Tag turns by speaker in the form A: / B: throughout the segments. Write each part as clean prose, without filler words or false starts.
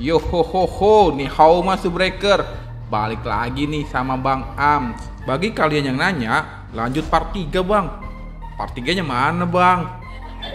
A: Yo ho ho ho, nih hao Mas Breaker. Balik lagi nih sama Bang Ams. Bagi kalian yang nanya, lanjut part 3 Bang. Part 3-nya mana Bang?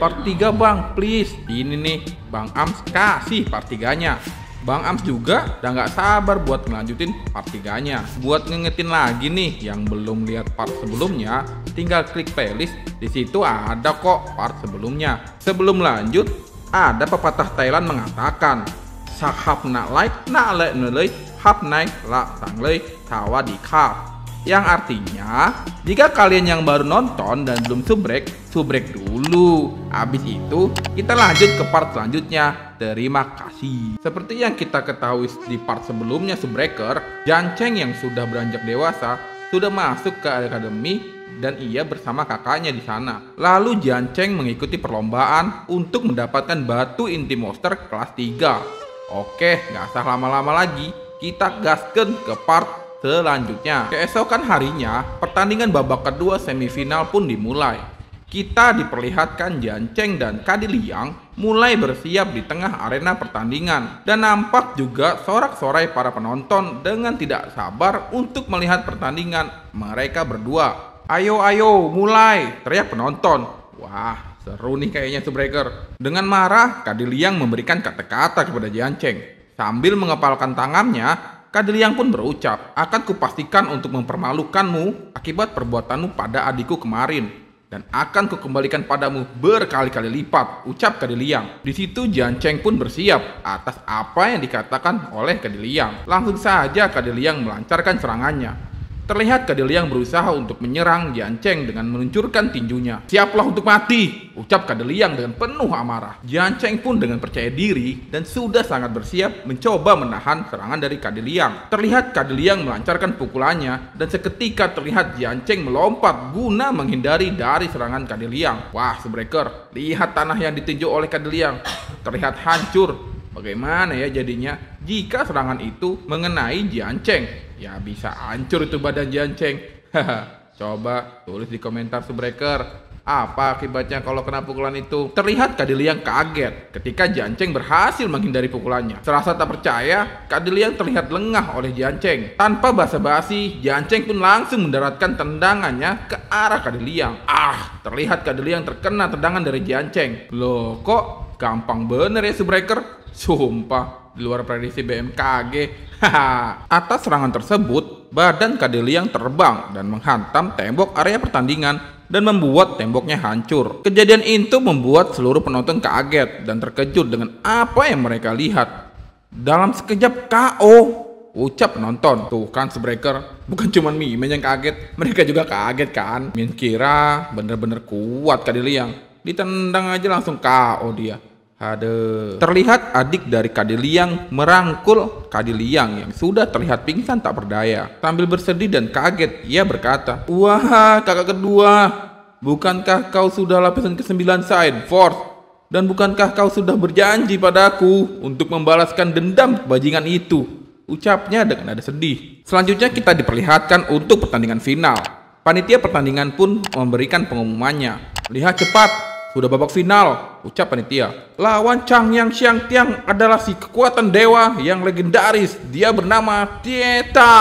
A: Part 3 Bang, please. Ini nih, Bang Ams kasih part 3-nya. Bang Ams juga udah gak sabar buat ngelanjutin part 3-nya. Buat ngingetin lagi nih yang belum lihat part sebelumnya, tinggal klik playlist. Di situ ada kok part sebelumnya. Sebelum lanjut, ada pepatah Thailand mengatakan, "Sahap nak like nak le nulei hap naik la sanglei tawadikap." Yang artinya, jika kalian yang baru nonton dan belum subrek dulu. Habis itu, kita lanjut ke part selanjutnya. Terima kasih. Seperti yang kita ketahui di part sebelumnya Subbreaker, Janceng yang sudah beranjak dewasa sudah masuk ke akademi dan ia bersama kakaknya di sana. Lalu Janceng mengikuti perlombaan untuk mendapatkan batu inti monster kelas 3. Oke, nggak usah lama-lama lagi, kita gaskan ke part selanjutnya. Keesokan harinya, pertandingan babak kedua semifinal pun dimulai. Kita diperlihatkan Janceng dan Kadiliang mulai bersiap di tengah arena pertandingan. Dan nampak juga sorak-sorai para penonton dengan tidak sabar untuk melihat pertandingan mereka berdua. "Ayo, ayo, mulai!" teriak penonton. Wah, seru nih kayaknya Subbreaker. Dengan marah, Kadiliang memberikan kata-kata kepada Janceng. Sambil mengepalkan tangannya, Kadiliang pun berucap, "Akan kupastikan untuk mempermalukanmu akibat perbuatanmu pada adikku kemarin. Dan akan kukembalikan padamu berkali-kali lipat," ucap Kadiliang. Di situ Janceng pun bersiap atas apa yang dikatakan oleh Kadiliang. Langsung saja Kadiliang melancarkan serangannya. Terlihat Kadiliang berusaha untuk menyerang Janceng dengan meluncurkan tinjunya. "Siaplah untuk mati," ucap Kadiliang dengan penuh amarah. Janceng pun dengan percaya diri dan sudah sangat bersiap mencoba menahan serangan dari Kadiliang. Terlihat Kadiliang melancarkan pukulannya dan seketika terlihat Janceng melompat guna menghindari dari serangan Kadiliang. Wah, Subbreaker, lihat tanah yang ditinju oleh Kadiliang terlihat hancur. Bagaimana ya jadinya jika serangan itu mengenai Janceng? Ya bisa hancur itu badan Janceng. Coba tulis di komentar Subbreaker, apa akibatnya kalau kena pukulan itu? Terlihat Kadiliang kaget ketika Janceng berhasil menghindari pukulannya. Serasa tak percaya, Kadiliang terlihat lengah oleh Janceng. Tanpa basa-basi, Janceng pun langsung mendaratkan tendangannya ke arah Kadiliang. Terlihat Kadiliang terkena tendangan dari Janceng. Loh, kok gampang bener ya Subbreaker? Sumpah, di luar prediksi BMKG. Atas serangan tersebut, badan Kadiliang terbang dan menghantam tembok area pertandingan dan membuat temboknya hancur. Kejadian itu membuat seluruh penonton kaget dan terkejut dengan apa yang mereka lihat. "Dalam sekejap KO," ucap penonton. Tuh kan Subbreaker, bukan cuma Mimin yang kaget, mereka juga kaget kan. Min kira bener-bener kuat Kadiliang, ditendang aja langsung KO dia. Aduh. Terlihat adik dari Kadiliang merangkul Kadiliang yang sudah terlihat pingsan tak berdaya. Sambil bersedih dan kaget, ia berkata, "Wah, kakak kedua, bukankah kau sudah lapisan ke-9 Side Force? Dan bukankah kau sudah berjanji padaku untuk membalaskan dendam bajingan itu?" ucapnya dengan nada sedih. Selanjutnya kita diperlihatkan untuk pertandingan final. Panitia pertandingan pun memberikan pengumumannya. "Lihat cepat, sudah babak final," ucap panitia. "Lawan Chang Yang Xiang Tiang adalah si kekuatan dewa yang legendaris. Dia bernama Tieta."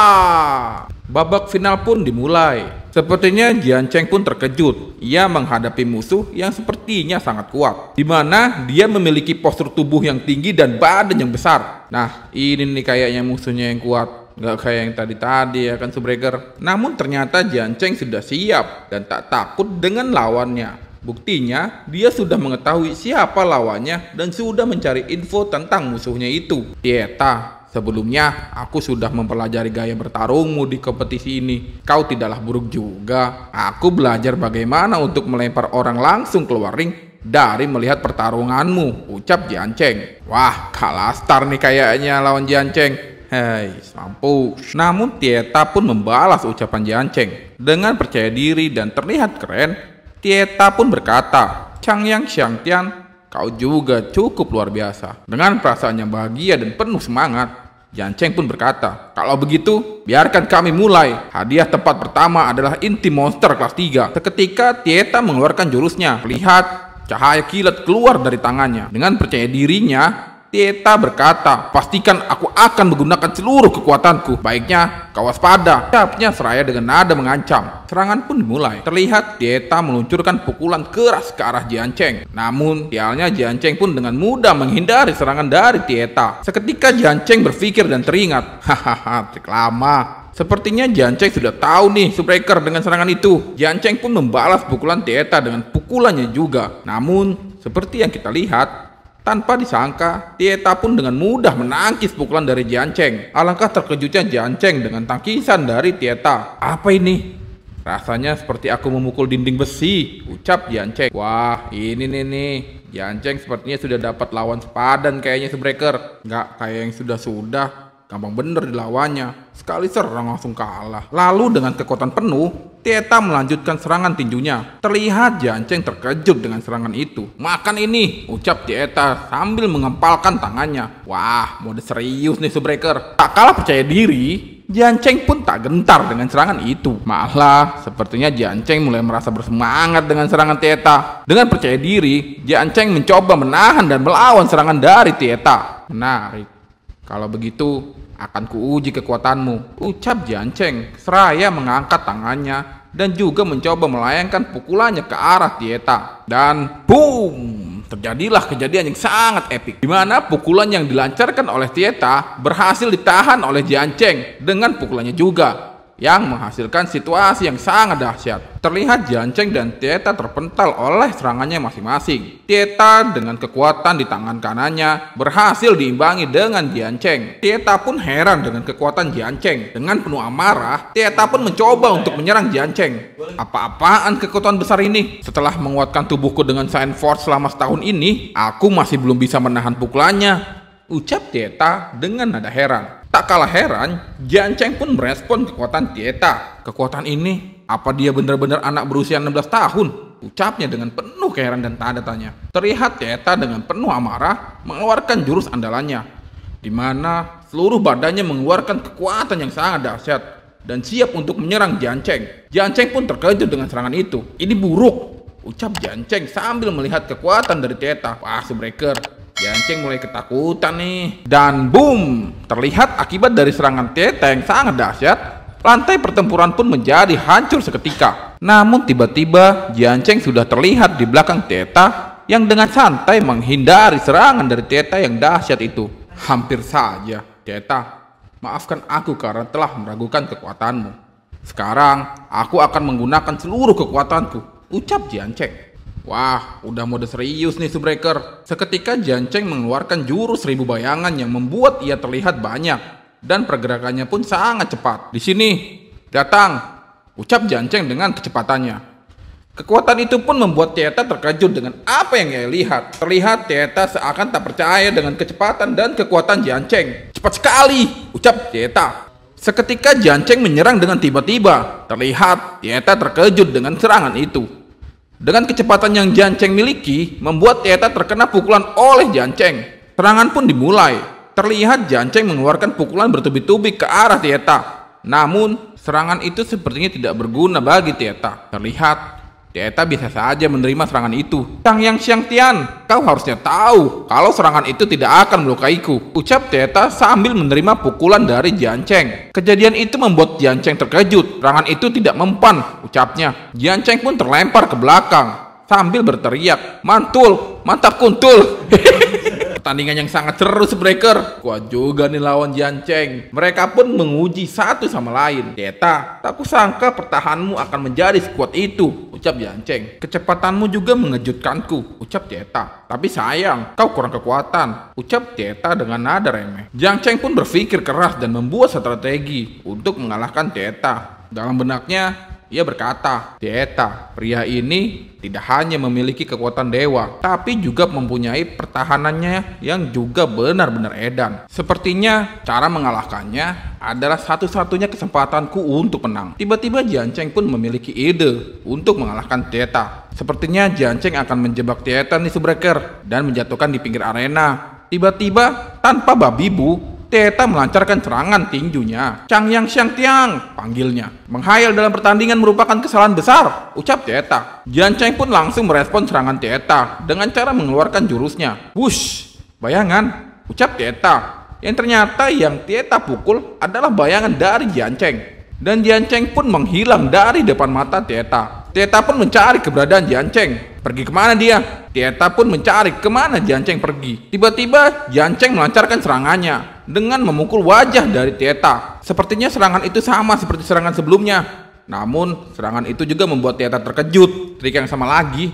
A: Babak final pun dimulai. Sepertinya Janceng pun terkejut. Ia menghadapi musuh yang sepertinya sangat kuat, di mana dia memiliki postur tubuh yang tinggi dan badan yang besar. Nah, ini nih kayaknya musuhnya yang kuat. Nggak kayak yang tadi ya kan Subbreaker. Namun ternyata Janceng sudah siap dan tak takut dengan lawannya. Buktinya, dia sudah mengetahui siapa lawannya dan sudah mencari info tentang musuhnya itu. "Tieta, sebelumnya aku sudah mempelajari gaya bertarungmu di kompetisi ini. Kau tidaklah buruk juga. Aku belajar bagaimana untuk melempar orang langsung keluar ring dari melihat pertarunganmu," ucap Janceng. Wah, kalah star nih kayaknya lawan Janceng. Hei, mampus. Namun Tieta pun membalas ucapan Janceng. Dengan percaya diri dan terlihat keren, Tieta pun berkata, "Chang Yang Xiang Tian, kau juga cukup luar biasa." Dengan perasaan yang bahagia dan penuh semangat, Janceng pun berkata, "Kalau begitu, biarkan kami mulai. Hadiah tempat pertama adalah inti monster kelas 3. Seketika Tieta mengeluarkan jurusnya. Lihat, cahaya kilat keluar dari tangannya. Dengan percaya dirinya, Tieta berkata, pastikan aku akan menggunakan seluruh kekuatanku. Baiknya kau waspada, ucapnya seraya dengan nada mengancam. Serangan pun dimulai. Terlihat Tieta meluncurkan pukulan keras ke arah Jiancheng. Namun sialnya Jiancheng pun dengan mudah menghindari serangan dari Tieta. Seketika Jiancheng berpikir dan teringat, hahaha, trik lama. Sepertinya Jiancheng sudah tahu nih Subbreaker dengan serangan itu. Jiancheng pun membalas pukulan Tieta dengan pukulannya juga. Namun seperti yang kita lihat, tanpa disangka, Tieta pun dengan mudah menangkis pukulan dari Jiancheng. Alangkah terkejutnya Jiancheng dengan tangkisan dari Tieta. Apa ini? Rasanya seperti aku memukul dinding besi, ucap Jiancheng. Wah, ini nih. Jiancheng sepertinya sudah dapat lawan sepadan kayaknya Subbreaker. Nggak kayak yang sudah-sudah. Gampang bener dilawannya. Sekali serang langsung kalah. Lalu dengan kekuatan penuh, Tieta melanjutkan serangan tinjunya. Terlihat Jiancheng terkejut dengan serangan itu. Makan ini, ucap Tieta sambil mengempalkan tangannya. Wah, mode serius nih Subbreaker. Tak kalah percaya diri, Jiancheng pun tak gentar dengan serangan itu. Malah, sepertinya Jiancheng mulai merasa bersemangat dengan serangan Tieta. Dengan percaya diri, Jiancheng mencoba menahan dan melawan serangan dari Tieta. Menarik. Kalau begitu, akan kuuji kekuatanmu, ucap Jiancheng seraya mengangkat tangannya dan juga mencoba melayangkan pukulannya ke arah Tieta. Dan boom! Terjadilah kejadian yang sangat epik, di mana pukulan yang dilancarkan oleh Tieta berhasil ditahan oleh Jiancheng dengan pukulannya juga, yang menghasilkan situasi yang sangat dahsyat. Terlihat Jiancheng dan Tieta terpental oleh serangannya masing-masing. Tieta dengan kekuatan di tangan kanannya berhasil diimbangi dengan Jiancheng. Tieta pun heran dengan kekuatan Jiancheng. Dengan penuh amarah, Tieta pun mencoba untuk menyerang Jiancheng. Apa-apaan kekuatan besar ini? Setelah menguatkan tubuhku dengan Saiyan Force selama setahun ini, aku masih belum bisa menahan pukulannya, ucap Tieta dengan nada heran. Tak kalah heran, Jiancheng pun merespon kekuatan Tieta. Kekuatan ini, apa dia benar-benar anak berusia 16 tahun? Ucapnya dengan penuh keheranan dan tanda tanya. Terlihat Tieta dengan penuh amarah mengeluarkan jurus andalannya, di mana seluruh badannya mengeluarkan kekuatan yang sangat dahsyat dan siap untuk menyerang Jiancheng. Jiancheng pun terkejut dengan serangan itu. Ini buruk, ucap Jiancheng sambil melihat kekuatan dari Tieta. Wah, Subbreaker, Jiancheng mulai ketakutan nih. Dan boom, terlihat akibat dari serangan Tieta yang sangat dahsyat, lantai pertempuran pun menjadi hancur seketika. Namun tiba-tiba Jiancheng sudah terlihat di belakang Tieta yang dengan santai menghindari serangan dari Tieta yang dahsyat itu. Hampir saja, Tieta, maafkan aku karena telah meragukan kekuatanmu. Sekarang aku akan menggunakan seluruh kekuatanku, ucap Jiancheng. Wah, udah mode serius nih Subbreaker. Seketika Jiancheng mengeluarkan jurus 1000 bayangan yang membuat ia terlihat banyak dan pergerakannya pun sangat cepat. Di sini, datang, ucap Jiancheng dengan kecepatannya. Kekuatan itu pun membuat Tieta terkejut dengan apa yang ia lihat. Terlihat Tieta seakan tak percaya dengan kecepatan dan kekuatan Jiancheng. Cepat sekali, ucap Tieta. Seketika Jiancheng menyerang dengan tiba-tiba. Terlihat Tieta terkejut dengan serangan itu. Dengan kecepatan yang Jiancheng miliki, membuat Tieta terkena pukulan oleh Jiancheng. Serangan pun dimulai. Terlihat Jiancheng mengeluarkan pukulan bertubi-tubi ke arah Tieta. Namun, serangan itu sepertinya tidak berguna bagi Tieta. Terlihat Tieta bisa saja menerima serangan itu. Changyang Xiangtian, kau harusnya tahu kalau serangan itu tidak akan melukaiku, ucap Tieta sambil menerima pukulan dari Jiancheng. Kejadian itu membuat Jiancheng terkejut. Serangan itu tidak mempan, ucapnya. Jiancheng pun terlempar ke belakang sambil berteriak, mantul, mantap kuntul. Pertandingan yang sangat seru Subbreaker. Kuat juga nih lawan Jiancheng. Mereka pun menguji satu sama lain. Tieta, tak kusangka pertahananmu akan menjadi sekuat itu, ucap Jiancheng. Kecepatanmu juga mengejutkanku, ucap Tieta. Tapi sayang, kau kurang kekuatan, ucap Tieta dengan nada remeh. Jiancheng pun berpikir keras dan membuat strategi untuk mengalahkan Tieta. Dalam benaknya, ia berkata, Tieta, pria ini tidak hanya memiliki kekuatan dewa, tapi juga mempunyai pertahanannya yang juga benar-benar edan. Sepertinya cara mengalahkannya adalah satu-satunya kesempatanku untuk menang. Tiba-tiba Jiancheng pun memiliki ide untuk mengalahkan Tieta. Sepertinya Jiancheng akan menjebak Tieta nih Subbreaker dan menjatuhkan di pinggir arena. Tiba-tiba, tanpa babi bu, Tieta melancarkan serangan tinjunya. Changyang Xiangtian, panggilnya. Menghayal dalam pertandingan merupakan kesalahan besar, ucap Tieta. Jiancheng pun langsung merespon serangan Tieta dengan cara mengeluarkan jurusnya. Wush, bayangan, ucap Tieta. Yang ternyata yang Tieta pukul adalah bayangan dari Jianceng. Dan Jianceng pun menghilang dari depan mata Tieta. Tieta pun mencari keberadaan Jianceng. Pergi kemana dia? Tieta pun mencari kemana Jianceng pergi. Tiba-tiba Jianceng melancarkan serangannya dengan memukul wajah dari Tieta. Sepertinya serangan itu sama seperti serangan sebelumnya. Namun serangan itu juga membuat Tieta terkejut. Trik yang sama lagi.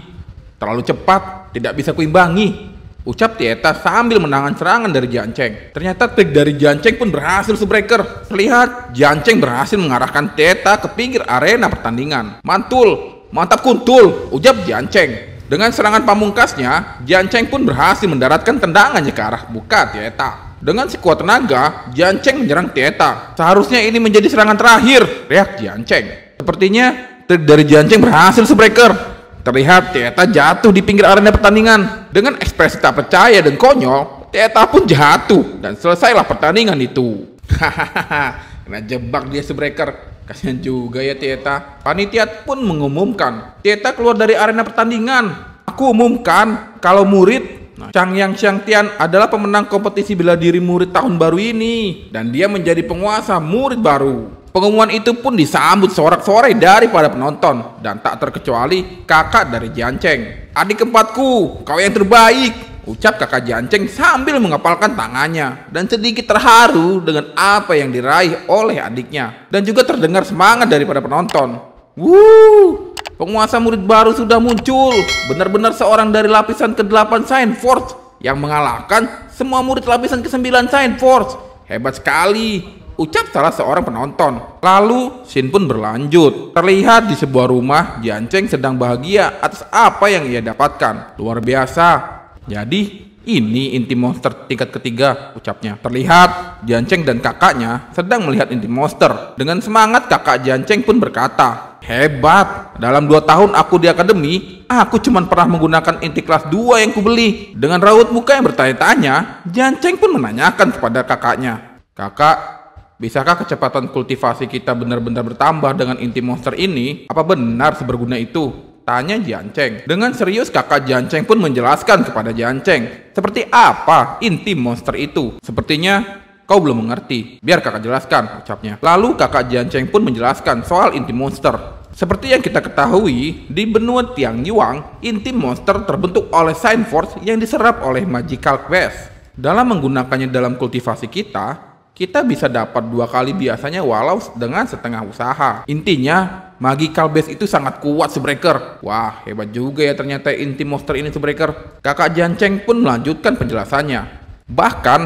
A: Terlalu cepat, tidak bisa kuimbangi, ucap Tieta sambil menahan serangan dari Jianceng. Ternyata trik dari Jianceng pun berhasil, Subreaker. Terlihat Jianceng berhasil mengarahkan Tieta ke pinggir arena pertandingan. Mantul, mantap kuntul, ucap Jianceng. Dengan serangan pamungkasnya, Jianceng pun berhasil mendaratkan tendangannya ke arah muka Tieta. Dengan sekuat tenaga, Jianceng menyerang Tieta. Seharusnya ini menjadi serangan terakhir, teriak Jianceng. Sepertinya trik dari Jianceng berhasil, Subreaker. Terlihat Tieta jatuh di pinggir arena pertandingan. Dengan ekspresi tak percaya dan konyol, Tieta pun jatuh dan selesailah pertandingan itu. Hahaha, kena jebak dia, Subreaker. Kasihan juga ya Tieta. Panitia pun mengumumkan Tieta keluar dari arena pertandingan. Aku umumkan kalau murid Changyang Xiangtian adalah pemenang kompetisi bela diri murid tahun baru ini, dan dia menjadi penguasa murid baru. Pengumuman itu pun disambut sorak-sorai dari para penonton, dan tak terkecuali kakak dari Jianceng. Adik keempatku, kau yang terbaik, ucap kakak Jianceng sambil mengepalkan tangannya dan sedikit terharu dengan apa yang diraih oleh adiknya. Dan juga terdengar semangat daripada penonton. Wuh, penguasa murid baru sudah muncul. Benar-benar seorang dari lapisan ke-8 Science Force yang mengalahkan semua murid lapisan ke-9 Science Force. Hebat sekali, ucap salah seorang penonton. Lalu scene pun berlanjut. Terlihat di sebuah rumah, Jianceng sedang bahagia atas apa yang ia dapatkan. Luar biasa. Jadi ini inti monster tingkat ketiga, ucapnya. Terlihat Jianceng dan kakaknya sedang melihat inti monster. Dengan semangat kakak Jianceng pun berkata, hebat, dalam 2 tahun aku di akademi, aku cuma pernah menggunakan inti kelas 2 yang kubeli. Dengan raut muka yang bertanya-tanya, Jianceng pun menanyakan kepada kakaknya, kakak, bisakah kecepatan kultivasi kita benar-benar bertambah dengan inti monster ini? Apa benar seberguna itu? Tanya Jianceng. Dengan serius kakak Jianceng pun menjelaskan kepada Jianceng seperti apa inti monster itu. Sepertinya kau belum mengerti, biar kakak jelaskan, ucapnya. Lalu kakak Jianceng pun menjelaskan soal inti monster. Seperti yang kita ketahui, di benua Tiangyuan, inti monster terbentuk oleh Science Force yang diserap oleh Magical Quest. Dalam menggunakannya dalam kultivasi kita bisa dapat 2 kali biasanya walau dengan setengah usaha. Intinya, Magical Base itu sangat kuat, Subreaker. Wah, hebat juga ya ternyata inti monster ini, Subreaker. Kakak Jianceng pun melanjutkan penjelasannya. Bahkan,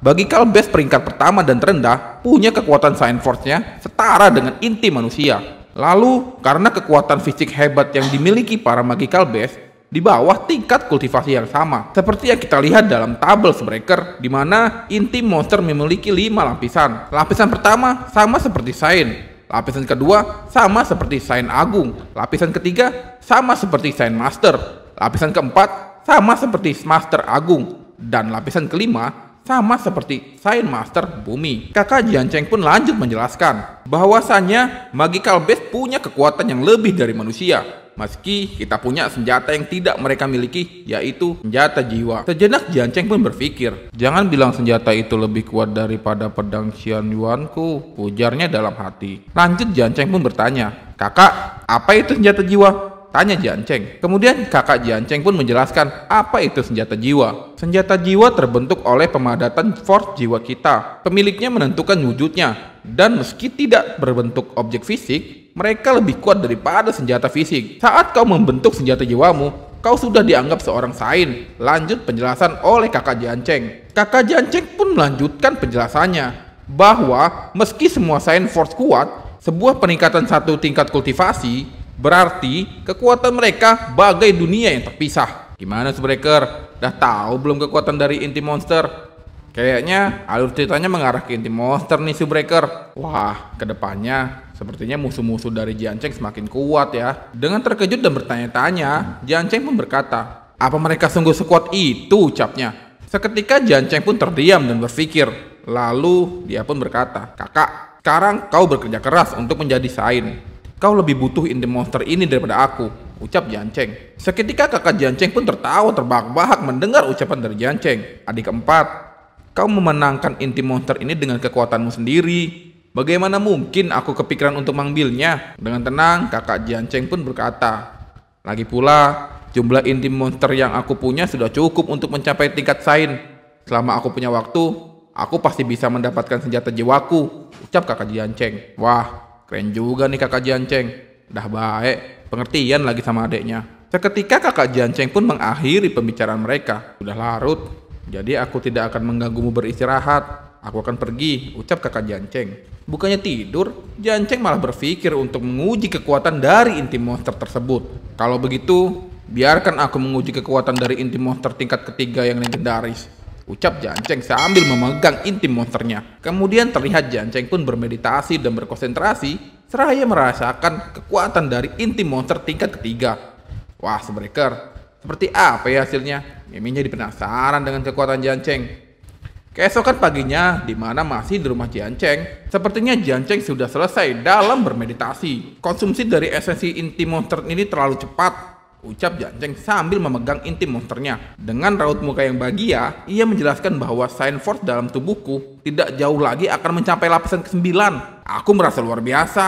A: Magical Base peringkat pertama dan terendah punya kekuatan Science Force-nya setara dengan inti manusia. Lalu, karena kekuatan fisik hebat yang dimiliki para Magical Base, di bawah tingkat kultivasi yang sama. Seperti yang kita lihat dalam tabel Subreaker, di mana inti monster memiliki 5 lapisan. Lapisan pertama sama seperti Saint. Lapisan kedua sama seperti Saint Agung. Lapisan ketiga sama seperti Saint Master. Lapisan keempat sama seperti Master Agung. Dan lapisan kelima sama seperti Saint Master Bumi. Kakak Jianceng pun lanjut menjelaskan bahwasannya Magical Base punya kekuatan yang lebih dari manusia. Meski kita punya senjata yang tidak mereka miliki, yaitu senjata jiwa. Sejenak Jianceng pun berpikir, jangan bilang senjata itu lebih kuat daripada pedang Xianyuanku, ujarnya dalam hati. Lanjut Jianceng pun bertanya, kakak, apa itu senjata jiwa? Tanya Jianceng. Kemudian kakak Jianceng pun menjelaskan apa itu senjata jiwa. Senjata jiwa terbentuk oleh pemadatan force jiwa kita. Pemiliknya menentukan wujudnya. Dan meski tidak berbentuk objek fisik, mereka lebih kuat daripada senjata fisik. Saat kau membentuk senjata jiwamu, kau sudah dianggap seorang Saint. Lanjut penjelasan oleh kakak Jianceng. Kakak Jianceng pun melanjutkan penjelasannya bahwa meski semua Saint Force kuat, sebuah peningkatan 1 tingkat kultivasi berarti kekuatan mereka bagai dunia yang terpisah. Gimana, Subreaker? Dah tahu belum kekuatan dari inti monster? Kayaknya alur ceritanya mengarah ke inti monster nih, Subreaker. Wah, kedepannya sepertinya musuh-musuh dari Jianceng semakin kuat ya. Dengan terkejut dan bertanya-tanya, Jianceng pun berkata, apa mereka sungguh sekuat itu, ucapnya. Seketika Jianceng pun terdiam dan berpikir. Lalu dia pun berkata, kakak, sekarang kau bekerja keras untuk menjadi Saint. Kau lebih butuh inti monster ini daripada aku, ucap Jianceng. Seketika kakak Jianceng pun tertawa terbahak-bahak mendengar ucapan dari Jianceng. Adik keempat, Kau memenangkan inti monster ini dengan kekuatanmu sendiri. Bagaimana mungkin aku kepikiran untuk mengambilnya? Dengan tenang, kakak Jiancheng pun berkata, lagi pula, jumlah inti monster yang aku punya sudah cukup untuk mencapai tingkat sains. Selama aku punya waktu, aku pasti bisa mendapatkan senjata jiwaku, ucap kakak Jiancheng. Wah, keren juga nih kakak Jiancheng. Dah baik, pengertian lagi sama adeknya. Seketika kakak Jiancheng pun mengakhiri pembicaraan mereka. Sudah larut, jadi aku tidak akan mengganggumu beristirahat. Aku akan pergi, ucap kakak Jiancheng. Bukannya tidur, Jiancheng malah berpikir untuk menguji kekuatan dari inti monster tersebut. Kalau begitu, biarkan aku menguji kekuatan dari inti monster tingkat ketiga yang legendaris, ucap Jiancheng sambil memegang inti monsternya. Kemudian terlihat Jiancheng pun bermeditasi dan berkonsentrasi seraya merasakan kekuatan dari inti monster tingkat ketiga. Wah, Subbreaker, seperti apa ya hasilnya? Mimin jadi penasaran dengan kekuatan Jiancheng. Keesokan paginya, di mana masih di rumah Jiancheng, sepertinya Jiancheng sudah selesai dalam bermeditasi. Konsumsi dari esensi inti monster ini terlalu cepat, ucap Jiancheng sambil memegang inti monsternya. Dengan raut muka yang bahagia, ia menjelaskan bahwa Science Force dalam tubuhku tidak jauh lagi akan mencapai lapisan ke-9. Aku merasa luar biasa,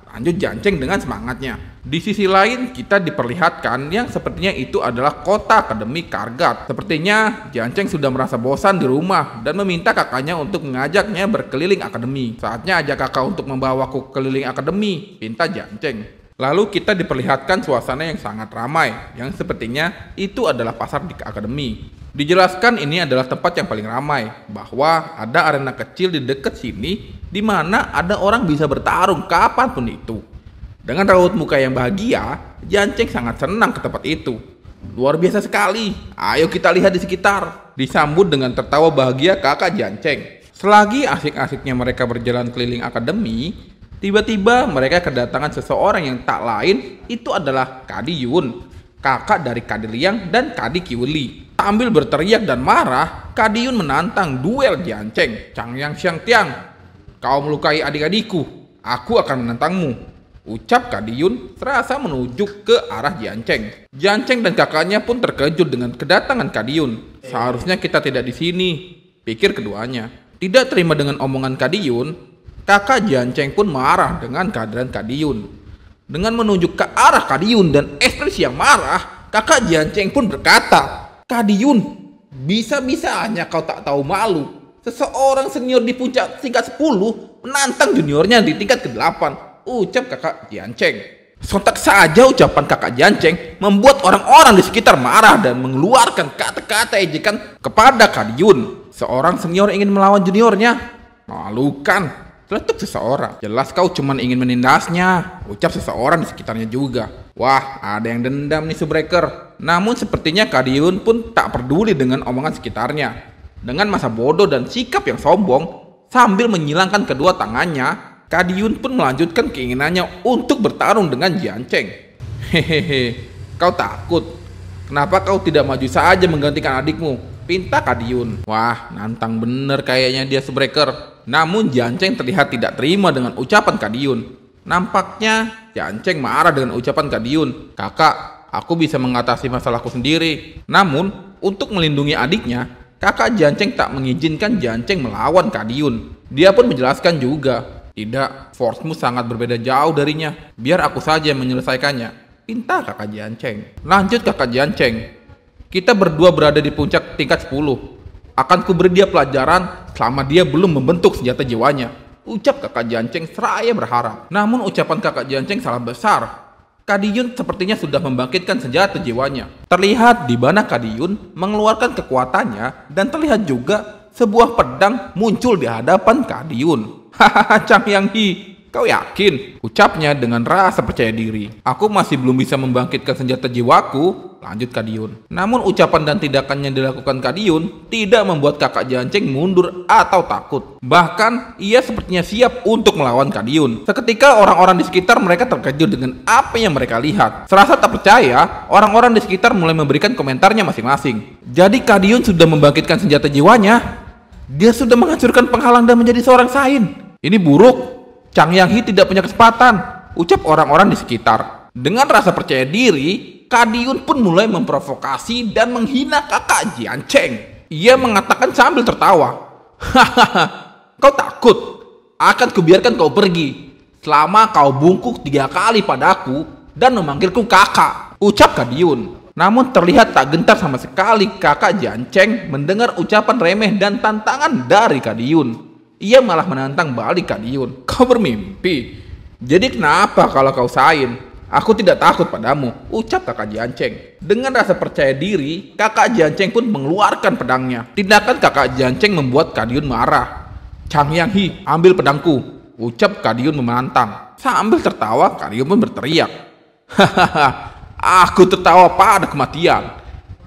A: lanjut Jiancheng dengan semangatnya. Di sisi lain, kita diperlihatkan yang sepertinya itu adalah kota akademi Kargat. Sepertinya Jiancheng sudah merasa bosan di rumah dan meminta kakaknya untuk mengajaknya berkeliling akademi. Saatnya ajak kakak untuk membawaku keliling akademi, pinta Jiancheng. Lalu kita diperlihatkan suasana yang sangat ramai, yang sepertinya itu adalah pasar di akademi. Dijelaskan ini adalah tempat yang paling ramai, bahwa ada arena kecil di dekat sini, di mana ada orang bisa bertarung kapanpun itu. Dengan raut muka yang bahagia, Jiancheng sangat senang ke tempat itu. Luar biasa sekali, ayo kita lihat di sekitar. Disambut dengan tertawa bahagia kakak Jiancheng. Selagi asik-asiknya mereka berjalan keliling akademi, tiba-tiba mereka kedatangan seseorang yang tak lain, itu adalah Kadi Yun, kakak dari Kadi Liang dan Kadi Qiuli. Sambil berteriak dan marah, Kadi Yun menantang duel Jiancheng. Changyang Xiangtiang, kau melukai adik-adikku, aku akan menantangmu, ucap Kadi Yun serasa menuju ke arah Jiancheng. Jiancheng dan kakaknya pun terkejut dengan kedatangan Kadi Yun. Seharusnya kita tidak di sini, pikir keduanya. Tidak terima dengan omongan Kadi Yun, kakak Jiancheng pun marah dengan kehadiran Kadi Yun. Dengan menunjuk ke arah Kadi Yun dan ekspresi yang marah, kakak Jiancheng pun berkata, Kadi Yun, bisa-bisanya kau tak tahu malu. Seseorang senior di puncak tingkat 10 menantang juniornya di tingkat ke-8, ucap kakak Jiancheng. Sontak saja ucapan kakak Jiancheng membuat orang-orang di sekitar marah dan mengeluarkan kata-kata ejekan kepada Kadi Yun. Seorang senior ingin melawan juniornya? Malukan, celetuk seseorang. Jelas kau cuma ingin menindasnya, ucap seseorang di sekitarnya juga. Wah, ada yang dendam nih Subbreaker. Namun sepertinya Kadi Yun pun tak peduli dengan omongan sekitarnya. Dengan masa bodoh dan sikap yang sombong, sambil menyilangkan kedua tangannya, Kadi Yun pun melanjutkan keinginannya untuk bertarung dengan Jiancheng. Hehehe, kau takut? Kenapa kau tidak maju saja menggantikan adikmu? Pinta Kadi Yun. Wah, nantang bener kayaknya dia Subbreaker. Namun Jiancheng terlihat tidak terima dengan ucapan Kadi Yun. Nampaknya Jiancheng marah dengan ucapan Kadi Yun. Kakak, aku bisa mengatasi masalahku sendiri. Namun, untuk melindungi adiknya, kakak Jiancheng tak mengizinkan Jiancheng melawan Kadi Yun. Dia pun menjelaskan juga, tidak, force-mu sangat berbeda jauh darinya. Biar aku saja yang menyelesaikannya, pinta kakak Jiancheng. Lanjut kakak Jiancheng, kita berdua berada di puncak tingkat 10. Akan kuberi dia pelajaran selama dia belum membentuk senjata jiwanya, ucap kakak Jiancheng seraya berharap. Namun ucapan kakak Jiancheng salah besar. Kadi Yun sepertinya sudah membangkitkan senjata jiwanya. Terlihat di mana Kadi Yun mengeluarkan kekuatannya dan terlihat juga sebuah pedang muncul di hadapan Kadi Yun. Hahaha, Changyang He, kau yakin? Ucapnya dengan rasa percaya diri. Aku masih belum bisa membangkitkan senjata jiwaku, lanjut Kadi Yun. Namun ucapan dan tindakan yang dilakukan Kadi Yun tidak membuat kakak Jiancheng mundur atau takut. Bahkan ia sepertinya siap untuk melawan Kadi Yun. Seketika orang-orang di sekitar mereka terkejut dengan apa yang mereka lihat. Serasa tak percaya, orang-orang di sekitar mulai memberikan komentarnya masing-masing. Jadi Kadi Yun sudah membangkitkan senjata jiwanya. Dia sudah menghancurkan penghalang dan menjadi seorang sains. Ini buruk. Changyang He tidak punya kesempatan, ucap orang-orang di sekitar. Dengan rasa percaya diri, Kadi Yun pun mulai memprovokasi dan menghina kakak Jiancheng. Ia mengatakan sambil tertawa, Hahaha, kau takut? Akan kubiarkan kau pergi selama kau bungkuk 3 kali padaku dan memanggilku kakak, ucap Kadiun. Namun terlihat tak gentar sama sekali kakak Janceng mendengar ucapan remeh dan tantangan dari Kadiun. Ia malah menantang balik Kadiun. Kau bermimpi? Jadi kenapa kalau kau sain? Aku tidak takut padamu, ucap kakak Janceng. Dengan rasa percaya diri, kakak Janceng pun mengeluarkan pedangnya. Tindakan kakak Janceng membuat Kadiun marah. Chang Yang Hi, ambil pedangku, ucap Kadiun menantang. Sambil tertawa, Kadiun pun berteriak. Hahaha, aku tertawa pada kematian.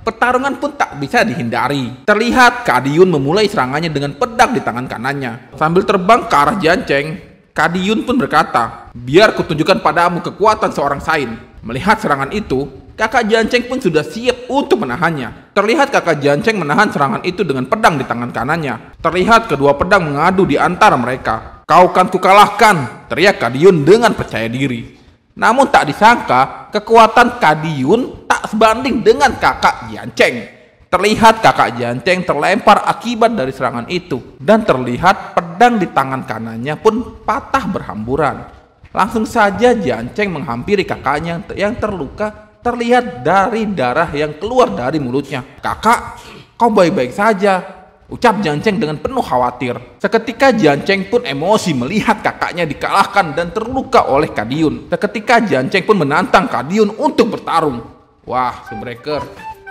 A: Pertarungan pun tak bisa dihindari. Terlihat Kadiun memulai serangannya dengan pedang di tangan kanannya. Sambil terbang ke arah Janceng, Kadiun pun berkata, biar kutunjukkan padamu kekuatan seorang sain. Melihat serangan itu, kakak Janceng pun sudah siap untuk menahannya. Terlihat kakak Janceng menahan serangan itu dengan pedang di tangan kanannya. Terlihat kedua pedang mengadu di antara mereka. Kau kan kukalahkan, teriak Kadiun dengan percaya diri. Namun tak disangka, kekuatan Kadiun tak sebanding dengan kakak Janceng. Terlihat kakak Janceng terlempar akibat dari serangan itu. Dan terlihat pedang di tangan kanannya pun patah berhamburan. Langsung saja Janceng menghampiri kakaknya yang terluka. Terlihat dari darah yang keluar dari mulutnya. Kakak, kau baik-baik saja, ucap Janceng dengan penuh khawatir. Seketika Janceng pun emosi melihat kakaknya dikalahkan dan terluka oleh Kadiun. Seketika Janceng pun menantang Kadiun untuk bertarung. Wah, Sunbreaker,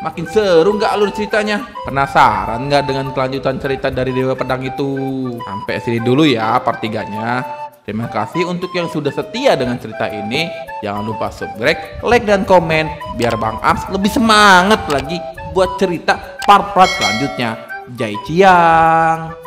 A: makin seru nggak alur ceritanya? Penasaran nggak dengan kelanjutan cerita dari Dewa Pedang itu? Sampai sini dulu ya part 3-nya. Terima kasih untuk yang sudah setia dengan cerita ini. Jangan lupa subscribe, like, dan komen biar Bang Ams lebih semangat lagi buat cerita part-part selanjutnya. Jai Ciang.